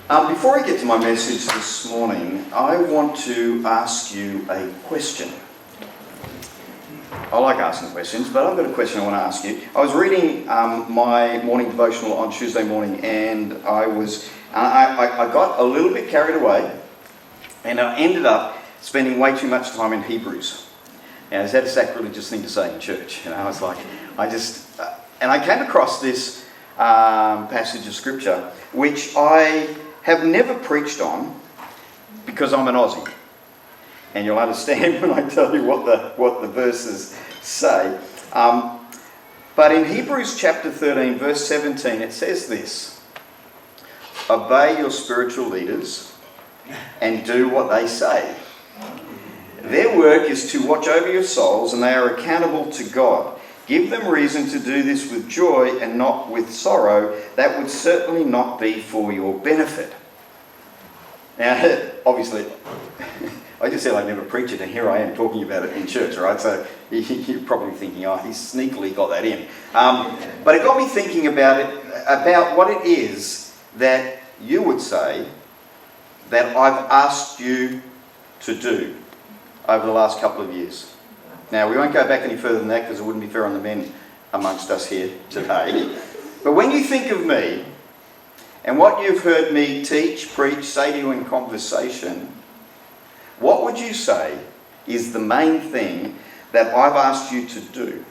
Before I get to my message this morning, I want to ask you a question. I like asking questions, but I've got a question I want to ask you. I was reading my morning devotional on Tuesday morning, and I got a little bit carried away, and I ended up spending way too much time in Hebrews. Now, is that a sacrilegious thing to say in church? You know, I was like, and I came across this passage of scripture, which I have never preached on because I'm an Aussie. And you'll understand when I tell you what the verses say. But in Hebrews chapter 13, verse 17, it says this: obey your spiritual leaders and do what they say. Their work is to watch over your souls, and they are accountable to God. Give them reason to do this with joy and not with sorrow. That would certainly not be for your benefit. Now, obviously, I just said I'd never preach it, and here I am talking about it in church, right? So you're probably thinking, oh, he's sneakily got that in. But it got me thinking about what it is that you would say that I've asked you to do over the last couple of years. Now, we won't go back any further than that because it wouldn't be fair on the men amongst us here today. But when you think of me and what you've heard me teach, preach, say to you in conversation, what would you say is the main thing that I've asked you to do?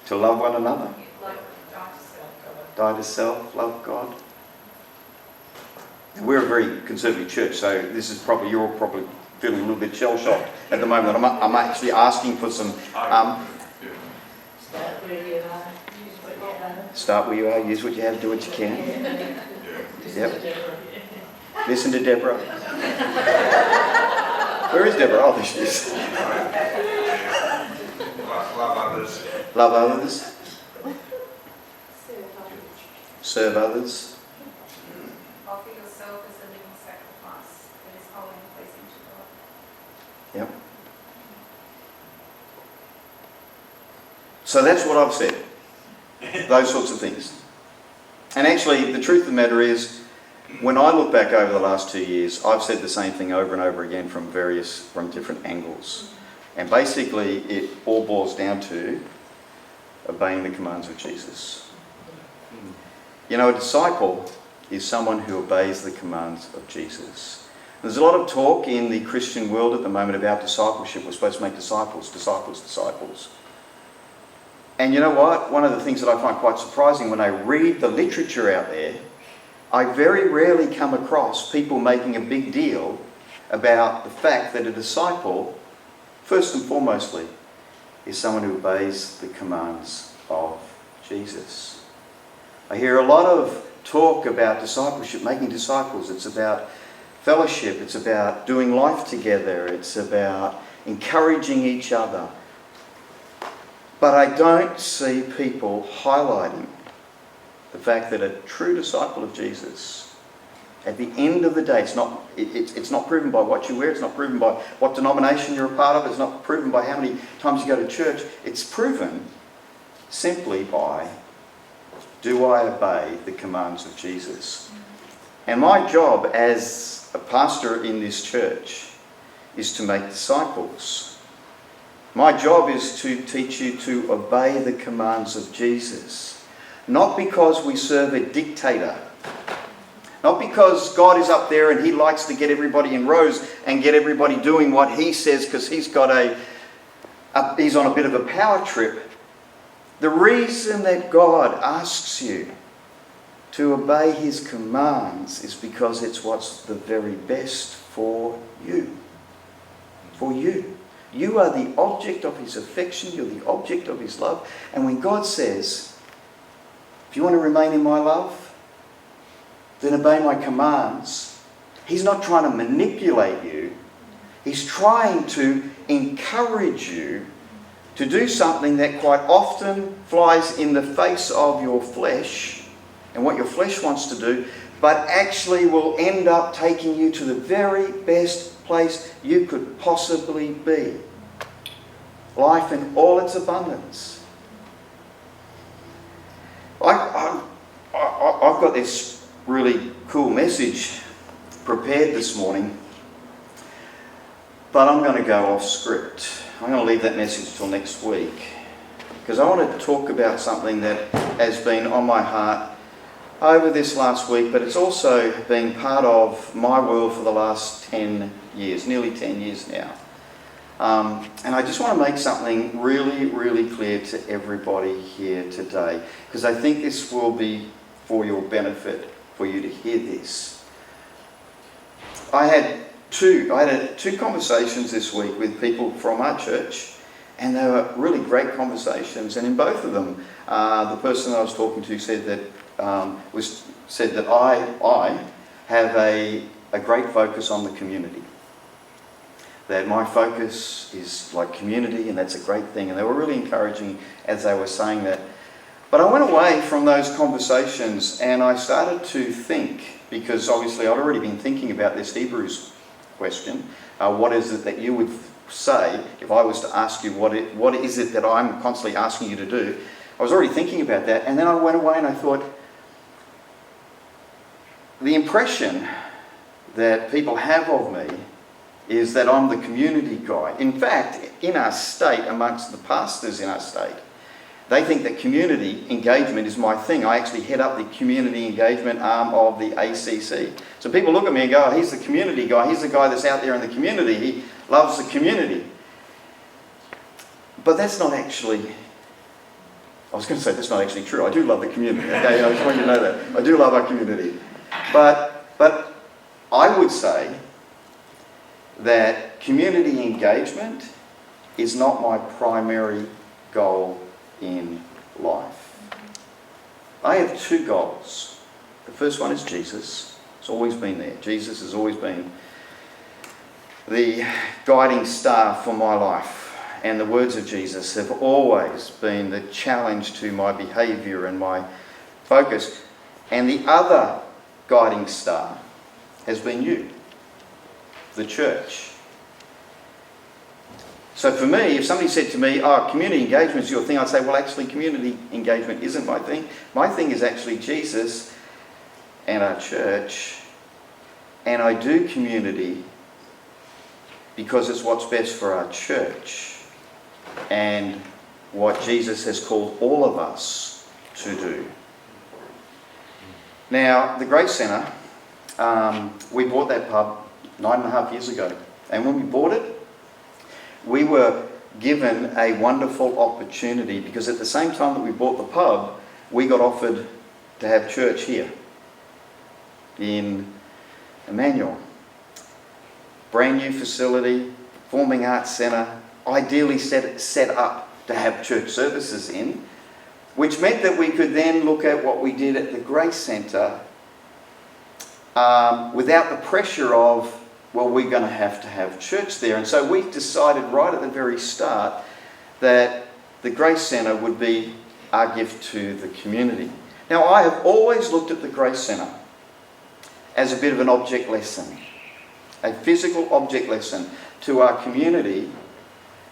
To love one another. Die to self, love God. We're a very conservative church, so this is you're probably feeling a little bit shell-shocked at the moment. I'm actually asking for some... Start where you are, use what you have, do what you can. Yep. Listen to Deborah. Where is Deborah? Oh, there she is. Love others. Love others. Serve others. Offer yourself as a living sacrifice that is holy and pleasing to God. Yep. So that's what I've said. Those sorts of things. And actually, the truth of the matter is, when I look back over the last 2 years, I've said the same thing over and over again from different angles. And basically, it all boils down to obeying the commands of Jesus. You know, a disciple is someone who obeys the commands of Jesus. There's a lot of talk in the Christian world at the moment about discipleship. We're supposed to make disciples. And you know what? One of the things that I find quite surprising when I read the literature out there, I very rarely come across people making a big deal about the fact that a disciple, first and foremostly, is someone who obeys the commands of Jesus. I hear a lot of talk about discipleship, making disciples. It's about fellowship. It's about doing life together. It's about encouraging each other. But I don't see people highlighting the fact that a true disciple of Jesus, at the end of the day, it's not proven by what you wear, it's not proven by what denomination you're a part of, it's not proven by how many times you go to church. It's proven simply by, do I obey the commands of Jesus? And my job as a pastor in this church is to make disciples. My job is to teach you to obey the commands of Jesus. Not because we serve a dictator. Not because God is up there and he likes to get everybody in rows and get everybody doing what he says because he's on a bit of a power trip. The reason that God asks you to obey his commands is because it's what's the very best for you. For you. You are the object of his affection. You're the object of his love. And when God says, if you want to remain in my love, then obey my commands, he's not trying to manipulate you. He's trying to encourage you to do something that quite often flies in the face of your flesh and what your flesh wants to do, but actually will end up taking you to the very best place you could possibly be. Life in all its abundance. got this really cool message prepared this morning, but I'm going to go off script. I'm going to leave that message till next week, because I want to talk about something that has been on my heart over this last week, but it's also been part of my world for the last 10 years, nearly 10 years now. And I just want to make something really, really clear to everybody here today, because I think this will be for your benefit, for you to hear this. I had two conversations this week with people from our church, and they were really great conversations. And in both of them, the person I was talking to said that I have a great focus on the community. That my focus is like community, and that's a great thing. And they were really encouraging as they were saying that. But I went away from those conversations and I started to think, because obviously I'd already been thinking about this Hebrews question. What is it that you would say if I was to ask you what is it that I'm constantly asking you to do? I was already thinking about that, and then I went away and I thought, the impression that people have of me is that I'm the community guy. In fact, in our state, amongst the pastors in our state, they think that community engagement is my thing. I actually head up the community engagement arm of the ACC. So people look at me and go, oh, he's the community guy. He's the guy that's out there in the community. He loves the community. But that's not actually, I was going to say that's not actually true. I do love the community. Okay, I just want you to know that. I do love our community. But I would say that community engagement is not my primary goal in life. I have two goals. The first one is Jesus. It's always been there. Jesus has always been the guiding star for my life. And the words of Jesus have always been the challenge to my behaviour and my focus. And the other guiding star has been you, the church. So for me, if somebody said to me, oh, community engagement is your thing, I'd say, well, actually, community engagement isn't my thing. My thing is actually Jesus and our church. And I do community because it's what's best for our church and what Jesus has called all of us to do. Now, the Grace Centre, we bought that pub 9.5 years ago. And when we bought it, we were given a wonderful opportunity, because at the same time that we bought the pub, we got offered to have church here in Emmanuel. Brand new facility, performing arts centre, ideally set up to have church services in, which meant that we could then look at what we did at the Grace Centre without the pressure of, well, we're going to have church there. And so we decided right at the very start that the Grace Centre would be our gift to the community. Now, I have always looked at the Grace Centre as a bit of an object lesson, a physical object lesson to our community,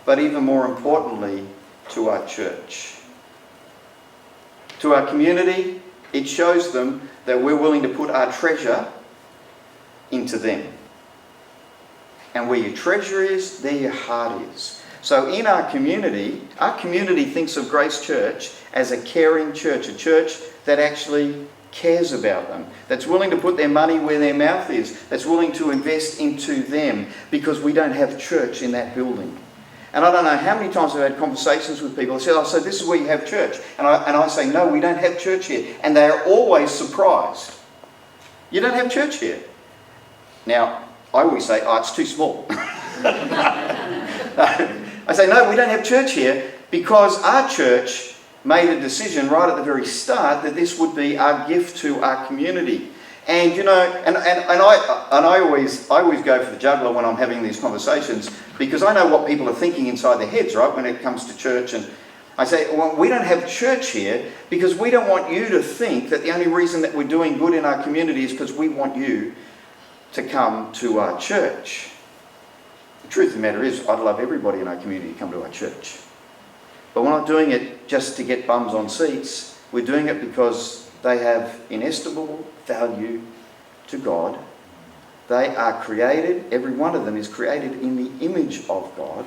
but even more importantly, to our church. To our community, it shows them that we're willing to put our treasure into them. And where your treasure is, there your heart is. So in our community thinks of Grace Church as a caring church, a church that actually cares about them, that's willing to put their money where their mouth is, that's willing to invest into them, because we don't have church in that building. And I don't know how many times I've had conversations with people that say, oh, so this is where you have church. And I say, no, we don't have church here. And they are always surprised. You don't have church here. Now, I always say, oh, it's too small. I say, no, we don't have church here, because our church made a decision right at the very start that this would be our gift to our community. And you know, and I always go for the juggler when I'm having these conversations, because I know what people are thinking inside their heads, right, when it comes to church. And I say, well, we don't have church here because we don't want you to think that the only reason that we're doing good in our community is because we want you to come to our church. The truth of the matter is, I'd love everybody in our community to come to our church. But we're not doing it just to get bums on seats. We're doing it because They have inestimable value to God. They are created, every one of them is created in the image of God.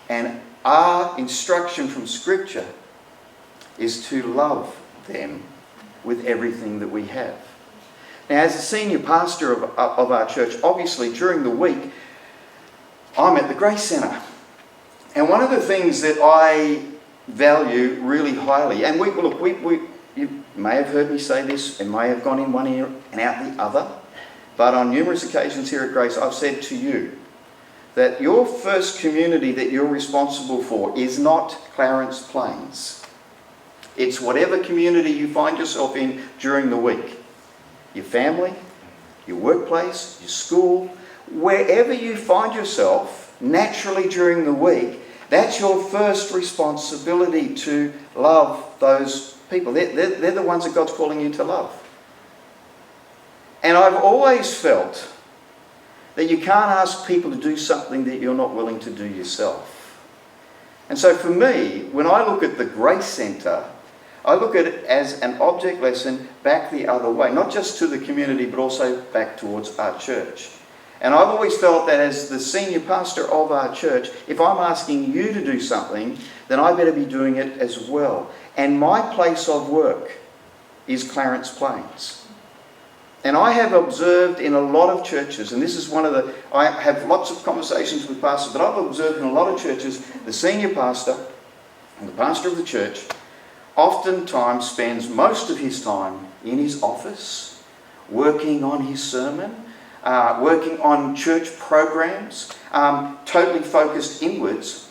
And our instruction from Scripture is to love them with everything that we have. Now, as a senior pastor of our church, obviously during the week, I'm at the Grace Centre. And one of the things that I value really highly, and you may have heard me say this, and may have gone in one ear and out the other, but on numerous occasions here at Grace, I've said to you that your first community that you're responsible for is not Clarence Plains. It's whatever community you find yourself in during the week. Your family, your workplace, your school, wherever you find yourself naturally during the week, that's your first responsibility, to love those people. They're the ones that God's calling you to love. And I've always felt that you can't ask people to do something that you're not willing to do yourself. And so for me, when I look at the Grace Centre, I look at it as an object lesson back the other way, not just to the community, but also back towards our church. And I've always felt that as the senior pastor of our church, if I'm asking you to do something, then I better be doing it as well. And my place of work is Clarence Plains. And I have observed in a lot of churches, and this is I have lots of conversations with pastors, but I've observed in a lot of churches, the senior pastor and the pastor of the church oftentimes spends most of his time in his office, working on his sermon, working on church programs, totally focused inwards,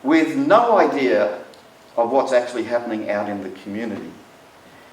with no idea of what's actually happening out in the community.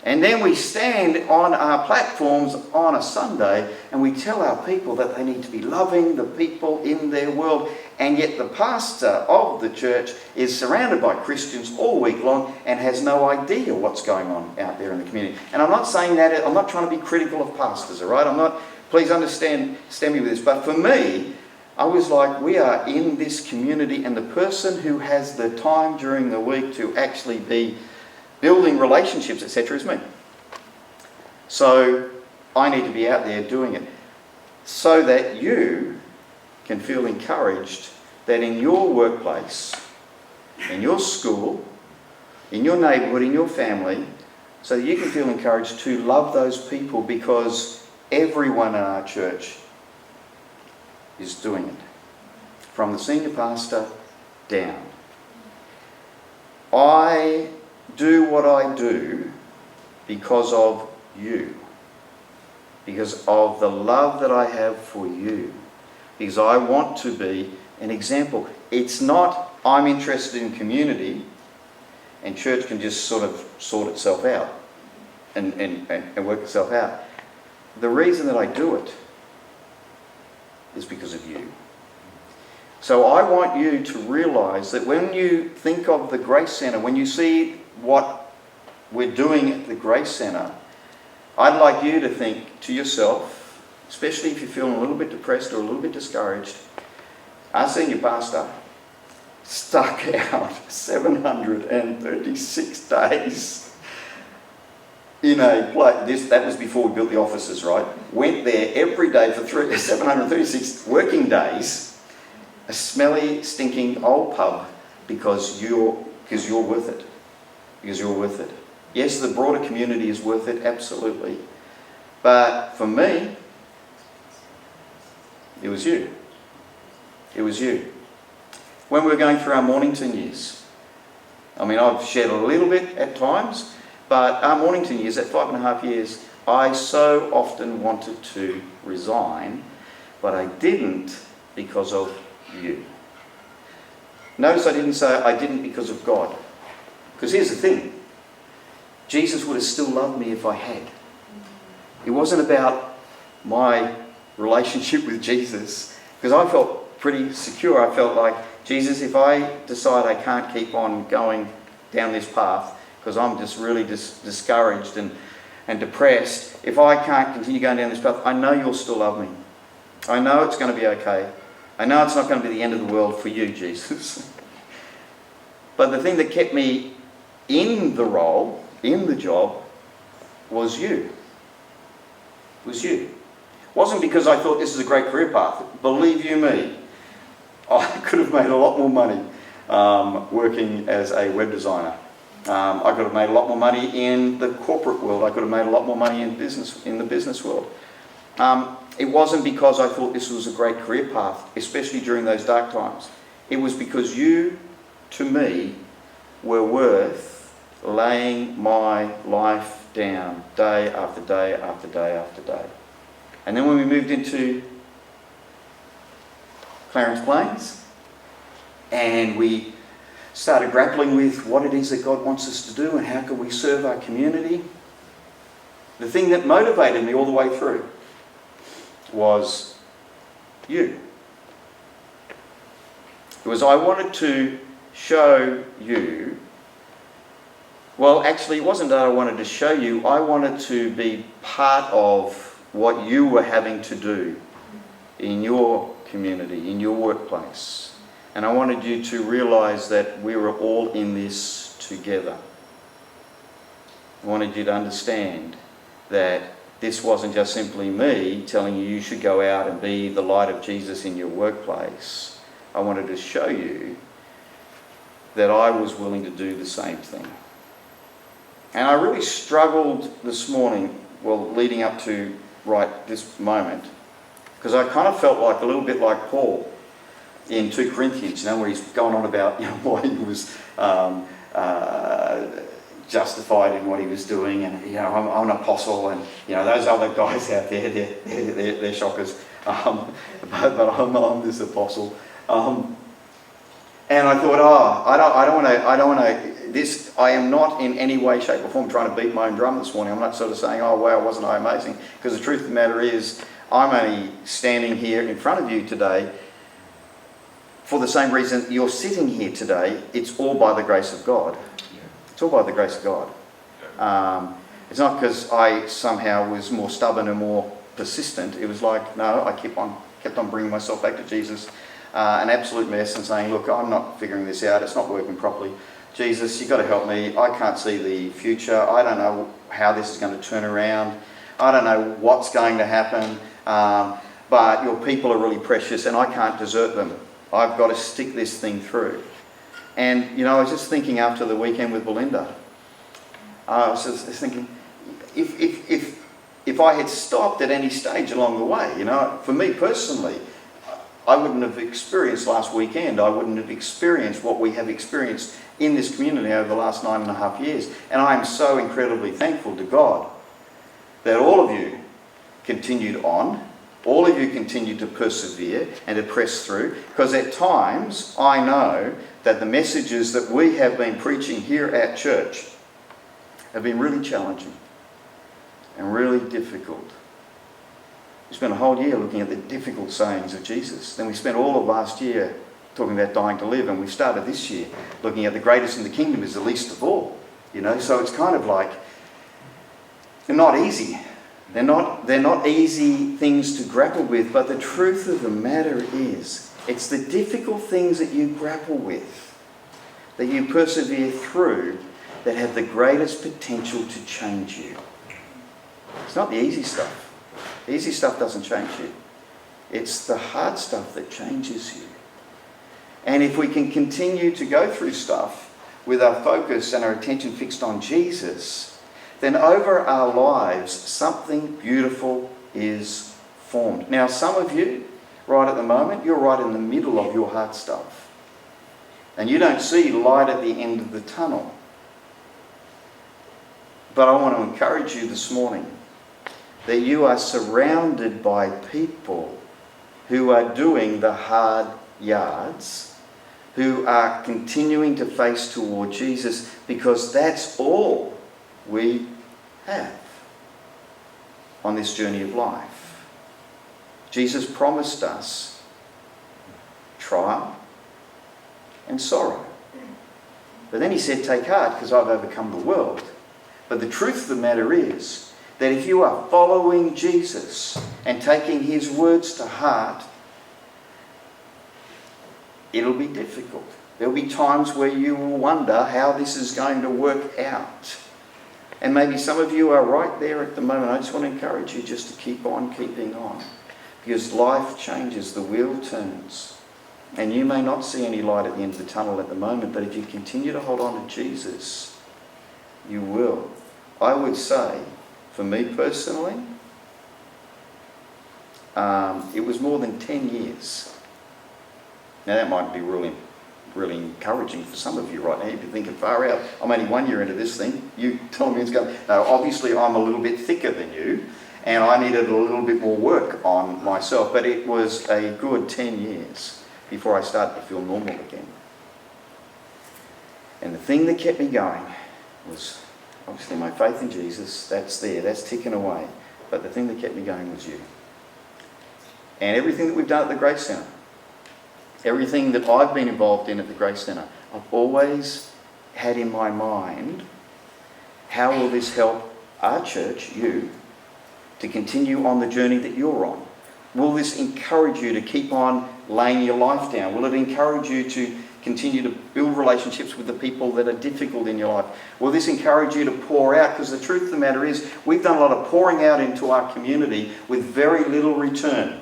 And then we stand on our platforms on a Sunday and we tell our people that they need to be loving the people in their world. And yet the pastor of the church is surrounded by Christians all week long and has no idea what's going on out there in the community. And I'm not saying that, I'm not trying to be critical of pastors, all right? Please understand me with this. But for me, I was like, we are in this community, and the person who has the time during the week to actually be building relationships, etc., is me. So I need to be out there doing it so that you can feel encouraged that in your workplace, in your school, in your neighbourhood, in your family, so that you can feel encouraged to love those people, because everyone in our church is doing it, from the senior pastor down. I do what I do because of you, because of the love that I have for you, because I want to be an example. It's not I'm interested in community and church can just sort of sort itself out and work itself out. The reason that I do it is because of you. So I want you to realise that when you think of the Grace Centre, when you see what we're doing at the Grace Centre, I'd like you to think to yourself, especially if you're feeling a little bit depressed or a little bit discouraged, our senior pastor stuck out 736 days in a place. That was before we built the offices, right? Went there every day for 736 working days, a smelly, stinking old pub, because you're worth it. Because you're worth it. Yes, the broader community is worth it, absolutely. But for me, it was you. It was you. When we were going through our Mornington years, I mean, I've shared a little bit at times, but our Mornington years, at 5.5 years, I so often wanted to resign, but I didn't because of you. Notice I didn't say I didn't because of God. Because here's the thing. Jesus would have still loved me if I had. It wasn't about my relationship with Jesus, because I felt pretty secure. I felt like, Jesus, if I decide I can't keep on going down this path, because I'm just really discouraged and depressed, if I can't continue going down this path, I know you'll still love me. I know it's going to be okay. I know it's not going to be the end of the world for you, Jesus. But the thing that kept me in the role, in the job, was you. Was you. It wasn't because I thought this is a great career path. Believe you me, I could have made a lot more money working as a web designer. I could have made a lot more money in the corporate world. I could have made a lot more money in the business world. It wasn't because I thought this was a great career path, especially during those dark times. It was because you, to me, were worth laying my life down day after day after day after day. And then when we moved into Clarence Plains and we started grappling with what it is that God wants us to do and how can we serve our community, the thing that motivated me all the way through was you. It was I wanted to show you, well actually it wasn't that I wanted to show you, I wanted to be part of what you were having to do in your community, in your workplace. And I wanted you to realise that we were all in this together. I wanted you to understand that this wasn't just simply me telling you should go out and be the light of Jesus in your workplace. I wanted to show you that I was willing to do the same thing. And I really struggled this morning, leading up to right this moment, because I kind of felt like a little bit like Paul in 2 Corinthians, where he's going on about why he was justified in what he was doing, and I'm an apostle, and those other guys out there, they're shockers, but I'm this apostle, and I thought, I don't want to. This, I am not in any way, shape or form trying to beat my own drum this morning. I'm not sort of saying, oh wow, wasn't I amazing? Because the truth of the matter is, I'm only standing here in front of you today for the same reason you're sitting here today. It's all by the grace of God. It's all by the grace of God. It's not because I somehow was more stubborn and more persistent. It was like, no, I kept on bringing myself back to Jesus, an absolute mess, and saying, look, I'm not figuring this out. It's not working properly. Jesus, you've got to help me. I can't see the future. I don't know how this is going to turn around. I don't know what's going to happen. But your people are really precious and I can't desert them. I've got to stick this thing through. And, I was just thinking after the weekend with Belinda, I was just thinking, if I had stopped at any stage along the way, for me personally, I wouldn't have experienced last weekend. I wouldn't have experienced what we have experienced in this community over the last 9.5 years. And I am so incredibly thankful to God that all of you continued on, all of you continued to persevere and to press through, because at times I know that the messages that we have been preaching here at church have been really challenging and really difficult. We spent a whole year looking at the difficult sayings of Jesus. Then we spent all of last year talking about dying to live, and we started this year looking at the greatest in the kingdom is the least of all. So it's kind of like, they're not easy. They're not easy things to grapple with, but the truth of the matter is, it's the difficult things that you grapple with, that you persevere through, that have the greatest potential to change you. It's not the easy stuff. The easy stuff doesn't change you. It's the hard stuff that changes you. And if we can continue to go through stuff with our focus and our attention fixed on Jesus, then over our lives, something beautiful is formed. Now, some of you, right at the moment, you're right in the middle of your hard stuff. And you don't see light at the end of the tunnel. But I want to encourage you this morning that you are surrounded by people who are doing the hard yards, who are continuing to face toward Jesus, because that's all we have on this journey of life. Jesus promised us trial and sorrow. But then he said, take heart, because I've overcome the world. But the truth of the matter is that if you are following Jesus and taking his words to heart, it'll be difficult. There'll be times where you will wonder how this is going to work out. And maybe some of you are right there at the moment. I just want to encourage you just to keep on keeping on. Because life changes, the wheel turns. And you may not see any light at the end of the tunnel at the moment, but if you continue to hold on to Jesus, you will. I would say, for me personally, it was more than 10 years. Now that might be really encouraging for some of you right now. You'd be thinking, far out, I'm only 1 year into this thing. You tell me it's going. No, obviously I'm a little bit thicker than you, and I needed a little bit more work on myself. But it was a good 10 years before I started to feel normal again. And the thing that kept me going was obviously my faith in Jesus. That's there, that's ticking away. But the thing that kept me going was you. And everything that we've done at the Grace Centre, everything that I've been involved in at the Grace Centre, I've always had in my mind, how will this help our church, you, to continue on the journey that you're on? Will this encourage you to keep on laying your life down? Will it encourage you to continue to build relationships with the people that are difficult in your life? Will this encourage you to pour out? Because the truth of the matter is, we've done a lot of pouring out into our community with very little return,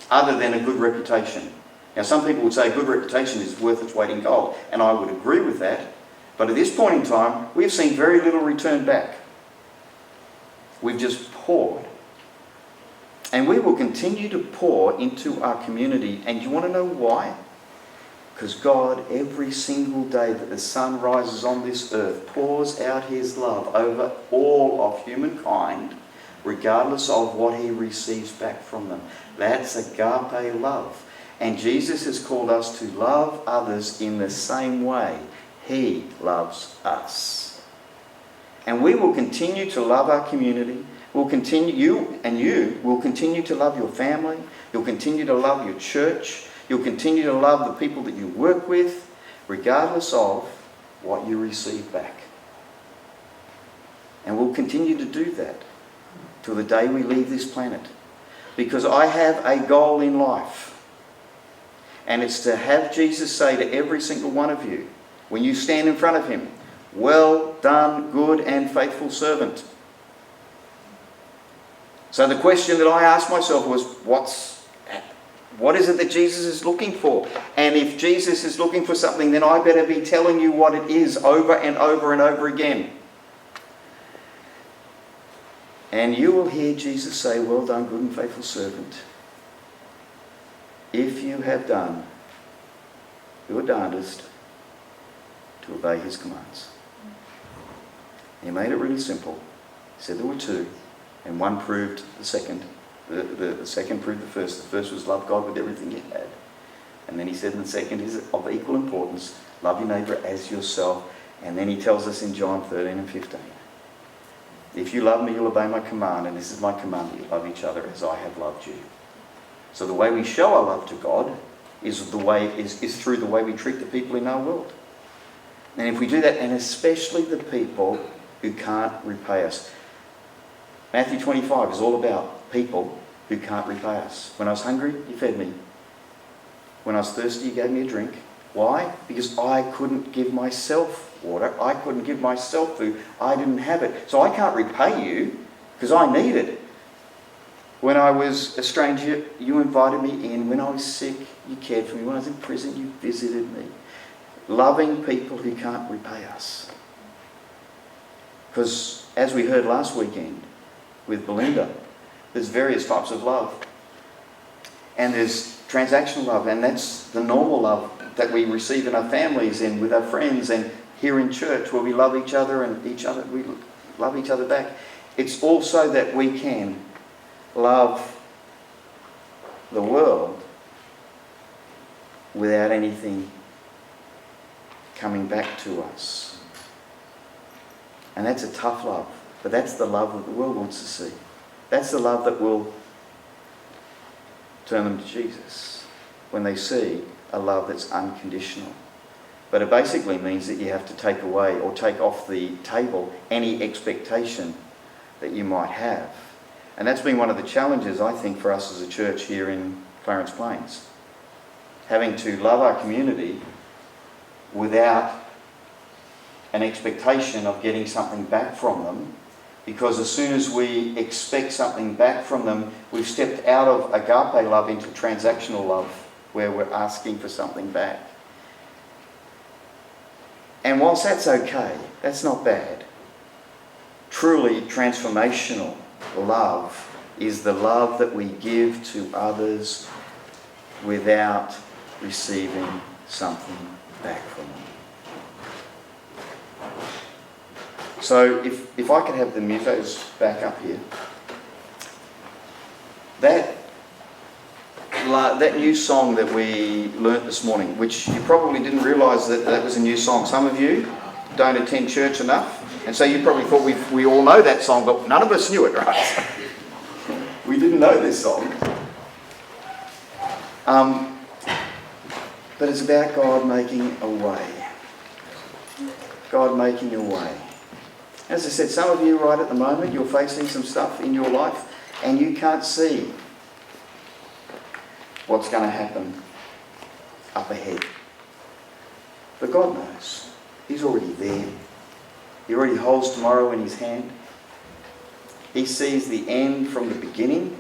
other than a good reputation. Now, some people would say a good reputation is worth its weight in gold, and I would agree with that. But at this point in time, we've seen very little return back. We've just poured. And we will continue to pour into our community. And you want to know why? Because God, every single day that the sun rises on this earth, pours out his love over all of humankind, regardless of what he receives back from them. That's agape love. And Jesus has called us to love others in the same way he loves us. And we will continue to love our community. We'll continue, you will continue to love your family. You'll continue to love your church. You'll continue to love the people that you work with, regardless of what you receive back. And we'll continue to do that till the day we leave this planet. Because I have a goal in life. And it's to have Jesus say to every single one of you, when you stand in front of him, well done, good and faithful servant. So the question that I asked myself was, what is it that Jesus is looking for? And if Jesus is looking for something, then I better be telling you what it is over and over and over again. And you will hear Jesus say, well done, good and faithful servant. If you have done your darndest to obey his commands. He made it really simple. He said there were two, and one proved the second. The second proved the first. The first was love God with everything you had. And then he said, and the second is of equal importance, love your neighbour as yourself. And then he tells us in John 13 and 15, if you love me, you'll obey my command, and this is my command, that you love each other as I have loved you. So the way we show our love to God is through the way we treat the people in our world. And if we do that, and especially the people who can't repay us. Matthew 25 is all about people who can't repay us. When I was hungry, you fed me. When I was thirsty, you gave me a drink. Why? Because I couldn't give myself water. I couldn't give myself food. I didn't have it. So I can't repay you because I need it. When I was a stranger, you invited me in. When I was sick, you cared for me. When I was in prison, you visited me. Loving people who can't repay us. Because as we heard last weekend with Belinda, there's various types of love. And there's transactional love, and that's the normal love that we receive in our families and with our friends and here in church, where we love each other and we love each other back. It's also that we can love the world without anything coming back to us. And that's a tough love, but that's the love that the world wants to see. That's the love that will turn them to Jesus when they see a love that's unconditional. But it basically means that you have to take away or take off the table any expectation that you might have. And that's been one of the challenges, I think, for us as a church here in Clarence Plains. Having to love our community without an expectation of getting something back from them, because as soon as we expect something back from them, we've stepped out of agape love into transactional love, where we're asking for something back. And whilst that's okay, that's not bad. Truly transformational love is the love that we give to others without receiving something back from them. So if I could have the musos back up here. That new song that we learnt this morning, which you probably didn't realise that was a new song. Some of you don't attend church enough, and so you probably thought we all know that song, but none of us knew it, right? We didn't know this song. But it's about God making a way. God making a way. As I said, some of you right at the moment, you're facing some stuff in your life and you can't see what's going to happen up ahead. But God knows. He's already there. He already holds tomorrow in his hand. He sees the end from the beginning.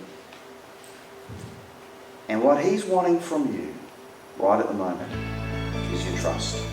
And what he's wanting from you right at the moment is your trust.